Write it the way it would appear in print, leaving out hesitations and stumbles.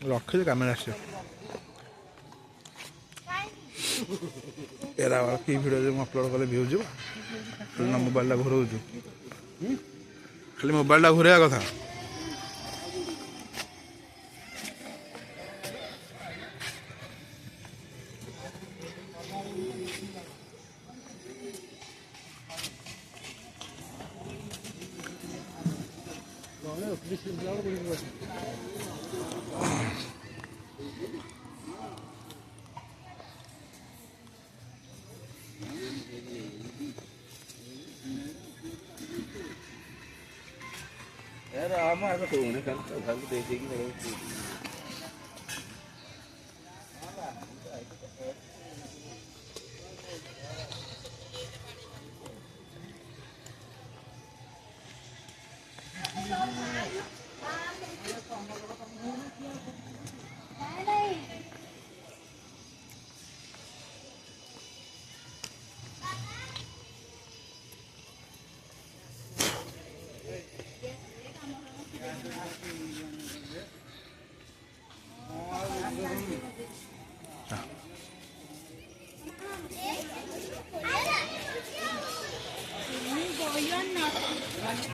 ରଖିଛି କାମରେ ଆସିବ। ଏରା କି ଭିଡ଼ିଓ ଯେ ମୁଁ ଅପଲୋଡ଼ କଲେ ଭିଉ ଯିବ? ଖାଲି ନା ମୋବାଇଲଟା ଘୁରଉଛୁ, ଖାଲି ମୋବାଇଲଟା ଘୁରେଇବା କଥା।